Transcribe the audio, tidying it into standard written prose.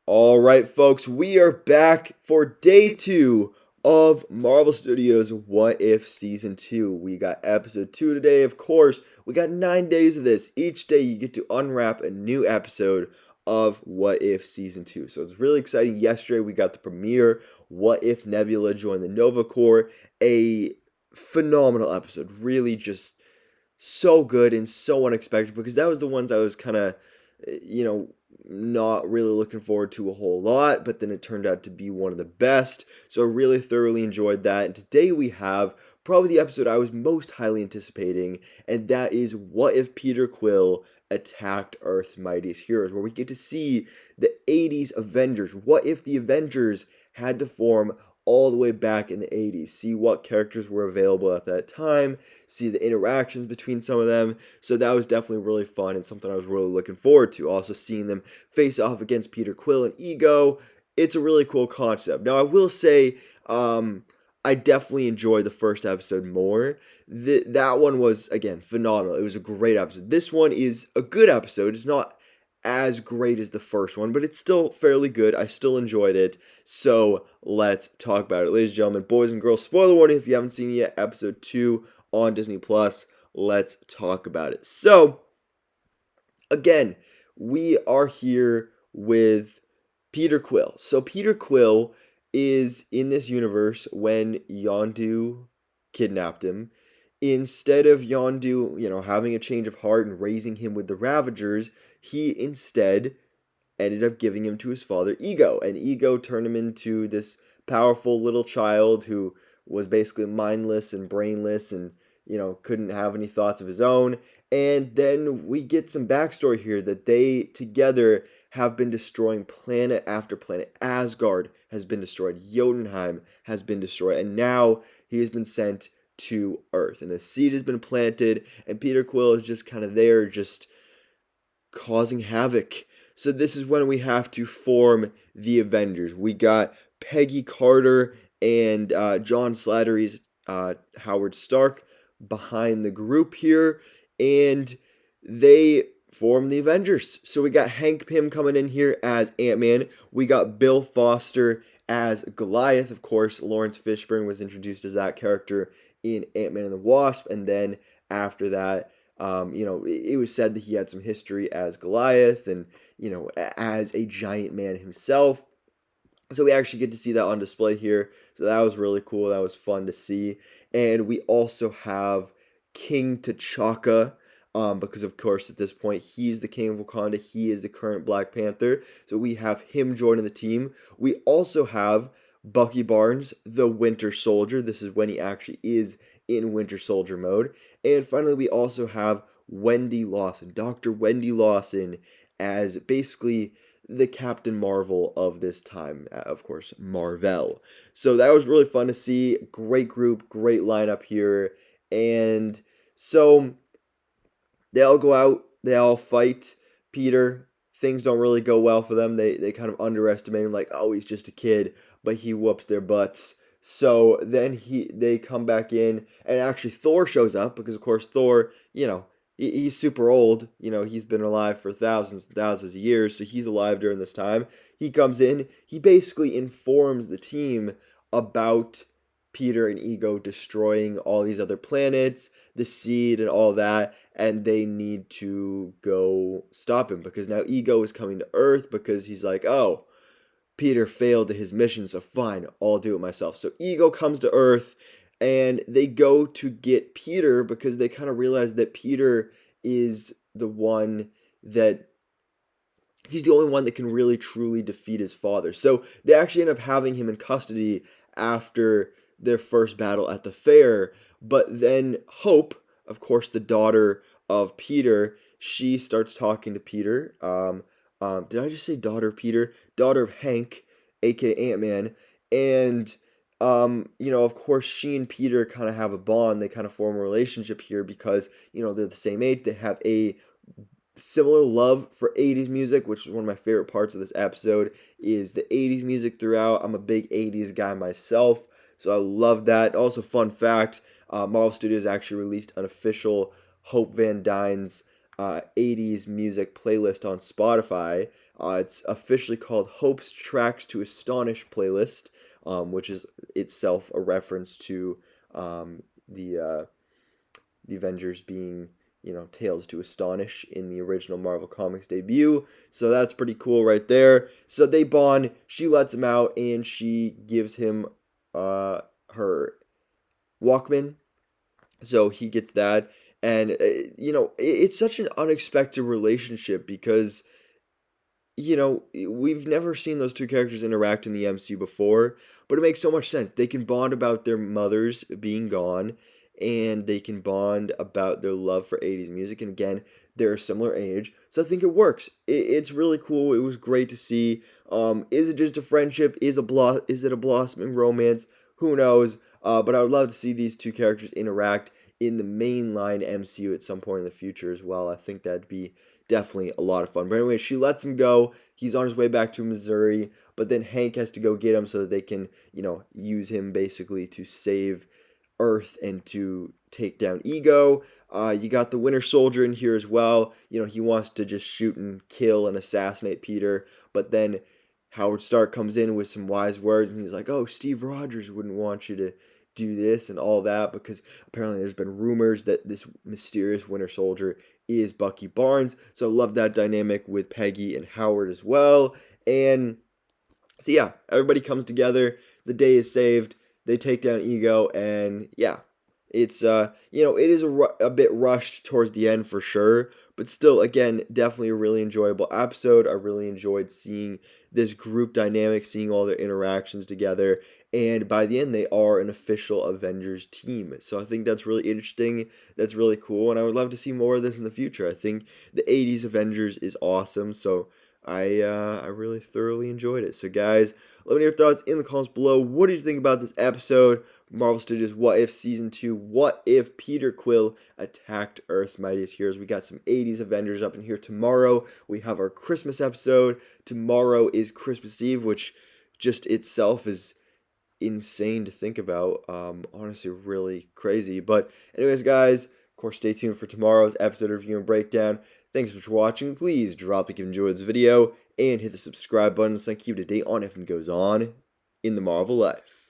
All right, folks, we are back for day 2 of Marvel Studios' What If Season 2. We got episode 2 today, of course. We got 9 days of this. Each day you get to unwrap a new episode of What If Season 2. So it's really exciting. Yesterday we got the premiere. What if Nebula joined the Nova Corps? A phenomenal episode. Really just so good and so unexpected because that was the ones I was kind of, not really looking forward to a whole lot, but then it turned out to be one of the best. So I really thoroughly enjoyed that. And today we have probably the episode I was most highly anticipating, and that is What If Peter Quill Attacked Earth's Mightiest Heroes, where we get to see the 80s Avengers. What if the Avengers had to form all the way back in the 80s, see what characters were available at that time, see the interactions between some of them. So that was definitely really fun and something I was really looking forward to. Also seeing them face off against Peter Quill and Ego. It's a really cool concept. Now I will say, I definitely enjoyed the first episode more. That one was, again, phenomenal. It was a great episode. This one is a good episode. It's not as great as the first one, but it's still fairly good. I still enjoyed it. So let's talk about it. Ladies and gentlemen, boys and girls, spoiler warning if you haven't seen it yet, episode 2 on Disney Plus. Let's talk about it. So, again, we are here with Peter Quill. So Peter Quill is in this universe when Yondu kidnapped him. Instead of Yondu, having a change of heart and raising him with the Ravagers, he instead ended up giving him to his father, Ego. And Ego turned him into this powerful little child who was basically mindless and brainless and, couldn't have any thoughts of his own. And then we get some backstory here that they together have been destroying planet after planet. Asgard has been destroyed. Jotunheim has been destroyed. And now he has been sent to Earth. And the seed has been planted. And Peter Quill is just kind of there, just causing havoc. So this is when we have to form the Avengers. We got Peggy Carter and John Slattery's Howard Stark behind the group here, and they form the Avengers. So we got Hank Pym coming in here as Ant-Man. We got Bill Foster as Goliath. Of course, Lawrence Fishburne was introduced as that character in Ant-Man and the Wasp, and then after that, it was said that he had some history as Goliath and, as a giant man himself. So we actually get to see that on display here. So that was really cool. That was fun to see. And we also have King T'Chaka, because of course at this point he's the king of Wakanda. He is the current Black Panther. So we have him joining the team. We also have Bucky Barnes, the Winter Soldier. This is when he actually is in Winter Soldier mode. And finally, we also have Wendy Lawson, Dr. Wendy Lawson, as basically the Captain Marvel of this time, of course, Marvel. So that was really fun to see. Great group, great lineup here. And so they all go out, they all fight Peter. Things don't really go well for them. They kind of underestimate him, like, oh, he's just a kid, but he whoops their butts. So then they come back in, and actually Thor shows up, because of course Thor, he's super old. He's been alive for thousands and thousands of years, so he's alive during this time. He comes in, he basically informs the team about Peter and Ego destroying all these other planets, the seed and all that, and they need to go stop him because now Ego is coming to Earth because he's like, oh, Peter failed his mission, so fine, I'll do it myself. So Ego comes to Earth, and they go to get Peter because they kind of realize that Peter is the one that he's the only one that can really truly defeat his father. So they actually end up having him in custody after their first battle at the fair. But then Hope, of course, the daughter of Peter, she starts talking to Peter. Did I just say daughter of Peter? Daughter of Hank, aka Ant-Man. And, of course, she and Peter kind of have a bond. They kind of form a relationship here because, they're the same age. They have a similar love for 80s music, which is one of my favorite parts of this episode, is the 80s music throughout. I'm a big 80s guy myself, so I love that. Also, fun fact, Marvel Studios actually released an official Hope Van Dyne's 80s music playlist on Spotify. It's officially called Hope's Tracks to Astonish playlist, which is itself a reference to the Avengers being, Tales to Astonish in the original Marvel Comics debut. So that's pretty cool right there. So they bond, she lets him out, and she gives him her Walkman. So he gets that. And, it's such an unexpected relationship because, we've never seen those two characters interact in the MCU before, but it makes so much sense. They can bond about their mothers being gone, and they can bond about their love for 80s music. And again, they're a similar age, so I think it works. It's really cool. It was great to see. Is it just a friendship? Is it a blossoming romance? Who knows? But I would love to see these two characters interact in the mainline MCU at some point in the future as well. I think that'd be definitely a lot of fun. But anyway, she lets him go. He's on his way back to Missouri, but then Hank has to go get him so that they can, use him basically to save Earth and to take down Ego. You got the Winter Soldier in here as well. He wants to just shoot and kill and assassinate Peter, but then Howard Stark comes in with some wise words, and he's like, "Oh, Steve Rogers wouldn't want you to do this and all that," because apparently there's been rumors that this mysterious Winter Soldier is Bucky Barnes. So I love that dynamic with Peggy and Howard as well. And so yeah, everybody comes together. The day is saved. They take down Ego, and yeah, it's it is a bit rushed towards the end for sure, but still, again, definitely a really enjoyable episode. I really enjoyed seeing this group dynamic, seeing all their interactions together, and by the end, they are an official Avengers team. So I think that's really interesting. That's really cool, and I would love to see more of this in the future. I think the 80s Avengers is awesome, so I really thoroughly enjoyed it. So guys, let me know your thoughts in the comments below. What did you think about this episode? Marvel Studios What If Season 2. What if Peter Quill attacked Earth's mightiest heroes? We got some 80s Avengers up in here tomorrow. We have our Christmas episode. Tomorrow is Christmas Eve, which just itself is insane to think about. Honestly, really crazy. But anyways, guys, of course, stay tuned for tomorrow's episode review and breakdown. Thanks so much for watching. Please drop a like if you enjoyed this video and hit the subscribe button so I can keep you up to date on everything that goes on in the Marvel life.